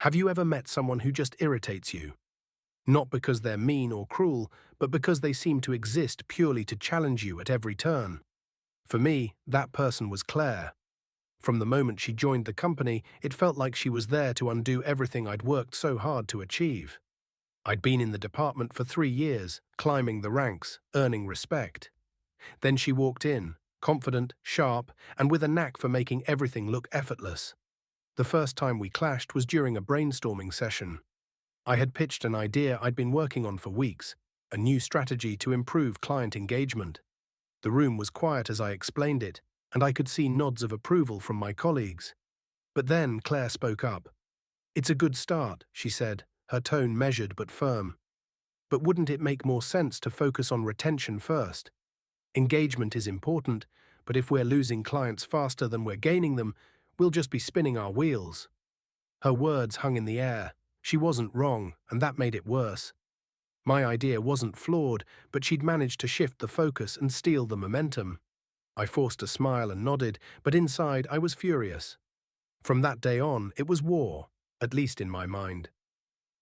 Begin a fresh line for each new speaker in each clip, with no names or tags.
Have you ever met someone who just irritates you? Not because they're mean or cruel, but because they seem to exist purely to challenge you at every turn. For me, that person was Claire. From the moment she joined the company, it felt like she was there to undo everything I'd worked so hard to achieve. I'd been in the department for 3 years, climbing the ranks, earning respect. Then she walked in, confident, sharp, and with a knack for making everything look effortless. The first time we clashed was during a brainstorming session. I had pitched an idea I'd been working on for weeks, a new strategy to improve client engagement. The room was quiet as I explained it, and I could see nods of approval from my colleagues. But then Claire spoke up. "It's a good start," she said, her tone measured but firm. "But wouldn't it make more sense to focus on retention first? Engagement is important, but if we're losing clients faster than we're gaining them, we'll just be spinning our wheels." Her words hung in the air. She wasn't wrong, and that made it worse. My idea wasn't flawed, but she'd managed to shift the focus and steal the momentum. I forced a smile and nodded, but inside I was furious. From that day on, it was war, at least in my mind.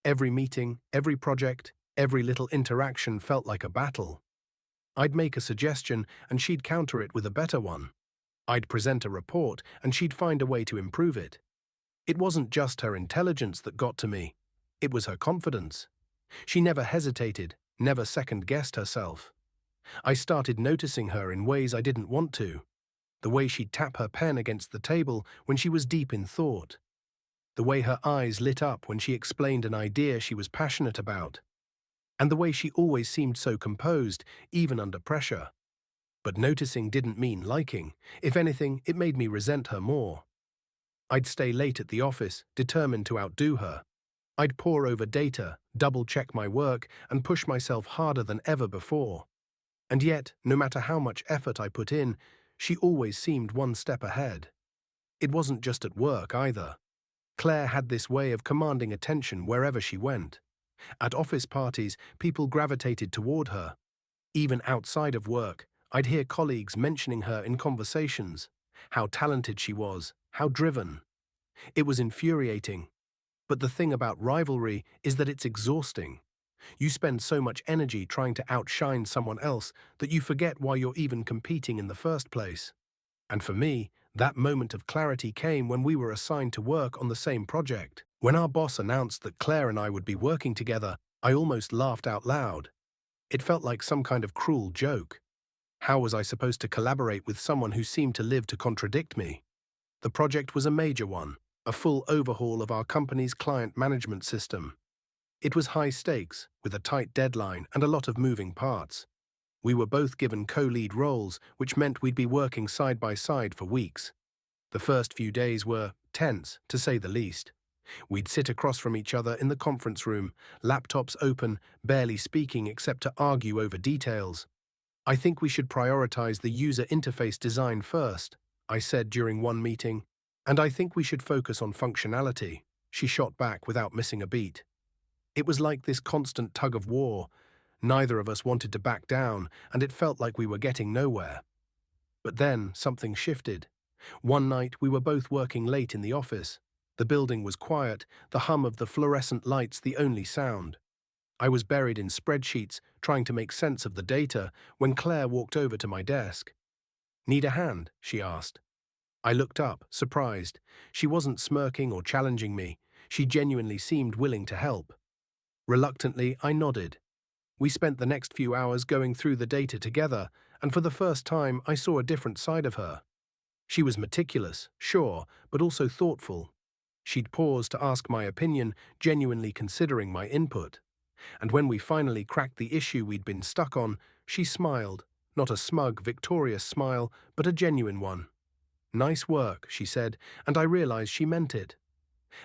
Every meeting, every project, every little interaction felt like a battle. I'd make a suggestion, and she'd counter it with a better one. I'd present a report, and she'd find a way to improve it. It wasn't just her intelligence that got to me. It was her confidence. She never hesitated, never second-guessed herself. I started noticing her in ways I didn't want to. The way she'd tap her pen against the table when she was deep in thought. The way her eyes lit up when she explained an idea she was passionate about. And the way she always seemed so composed, even under pressure. But noticing didn't mean liking. If anything, it made me resent her more. I'd stay late at the office, determined to outdo her. I'd pore over data, double-check my work, and push myself harder than ever before. And yet, no matter how much effort I put in, she always seemed one step ahead. It wasn't just at work either. Claire had this way of commanding attention wherever she went. At office parties, people gravitated toward her. Even outside of work, I'd hear colleagues mentioning her in conversations. How talented she was, how driven. It was infuriating. But the thing about rivalry is that it's exhausting. You spend so much energy trying to outshine someone else that you forget why you're even competing in the first place. And for me, that moment of clarity came when we were assigned to work on the same project. When our boss announced that Claire and I would be working together, I almost laughed out loud. It felt like some kind of cruel joke. How was I supposed to collaborate with someone who seemed to live to contradict me? The project was a major one, a full overhaul of our company's client management system. It was high stakes, with a tight deadline and a lot of moving parts. We were both given co-lead roles, which meant we'd be working side by side for weeks. The first few days were tense, to say the least. We'd sit across from each other in the conference room, laptops open, barely speaking except to argue over details. "I think we should prioritize the user interface design first," I said during one meeting, "and I think we should focus on functionality," she shot back without missing a beat. It was like this constant tug of war. Neither of us wanted to back down, and it felt like we were getting nowhere. But then something shifted. One night we were both working late in the office. The building was quiet, the hum of the fluorescent lights the only sound. I was buried in spreadsheets, trying to make sense of the data, when Claire walked over to my desk. "Need a hand?" she asked. I looked up, surprised. She wasn't smirking or challenging me. She genuinely seemed willing to help. Reluctantly, I nodded. We spent the next few hours going through the data together, and for the first time I saw a different side of her. She was meticulous, sure, but also thoughtful. She'd pause to ask my opinion, genuinely considering my input. And when we finally cracked the issue we'd been stuck on, she smiled, not a smug, victorious smile, but a genuine one. "Nice work," she said, and I realized she meant it.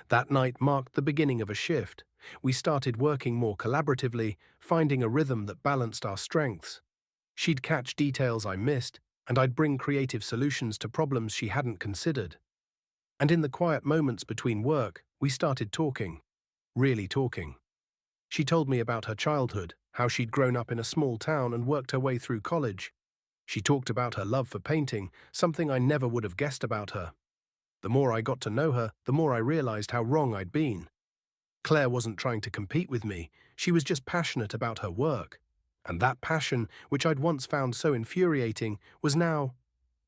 That night marked the beginning of a shift. We started working more collaboratively, finding a rhythm that balanced our strengths. She'd catch details I missed, and I'd bring creative solutions to problems she hadn't considered. And in the quiet moments between work, we started talking. Really talking. She told me about her childhood, how she'd grown up in a small town and worked her way through college. She talked about her love for painting, something I never would have guessed about her. The more I got to know her, the more I realized how wrong I'd been. Claire wasn't trying to compete with me, she was just passionate about her work. And that passion, which I'd once found so infuriating, was now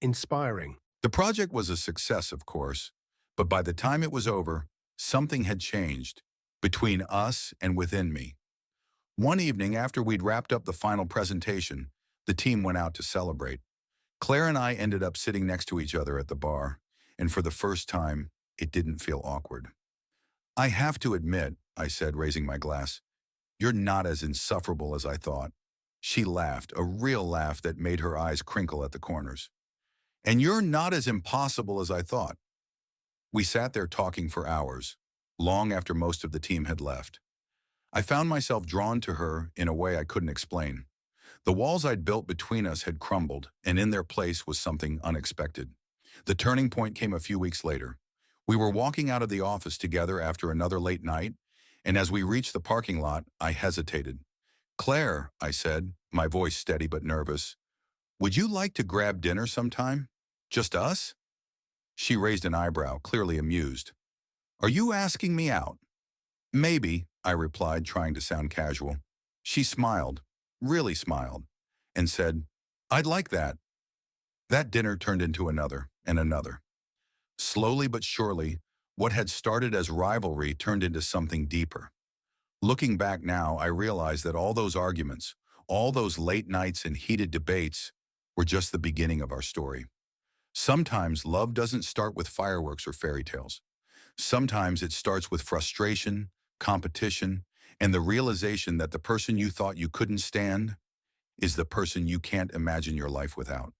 inspiring.
The project was a success, of course, but by the time it was over, something had changed between us and within me. One evening after we'd wrapped up the final presentation, the team went out to celebrate. Claire and I ended up sitting next to each other at the bar, and for the first time, it didn't feel awkward. "I have to admit," I said, raising my glass, "you're not as insufferable as I thought." She laughed, a real laugh that made her eyes crinkle at the corners. "And you're not as impossible as I thought." We sat there talking for hours, long after most of the team had left. I found myself drawn to her in a way I couldn't explain. The walls I'd built between us had crumbled, and in their place was something unexpected. The turning point came a few weeks later. We were walking out of the office together after another late night, and as we reached the parking lot, I hesitated. "Claire," I said, my voice steady but nervous, "would you like to grab dinner sometime? Just us?" She raised an eyebrow, clearly amused. "Are you asking me out?" "Maybe," I replied, trying to sound casual. She smiled, really smiled, and said, "I'd like that." That dinner turned into another and another. Slowly but surely, what had started as rivalry turned into something deeper. Looking back now, I realize that all those arguments, all those late nights and heated debates, were just the beginning of our story. Sometimes love doesn't start with fireworks or fairy tales. Sometimes it starts with frustration, competition, and the realization that the person you thought you couldn't stand is the person you can't imagine your life without.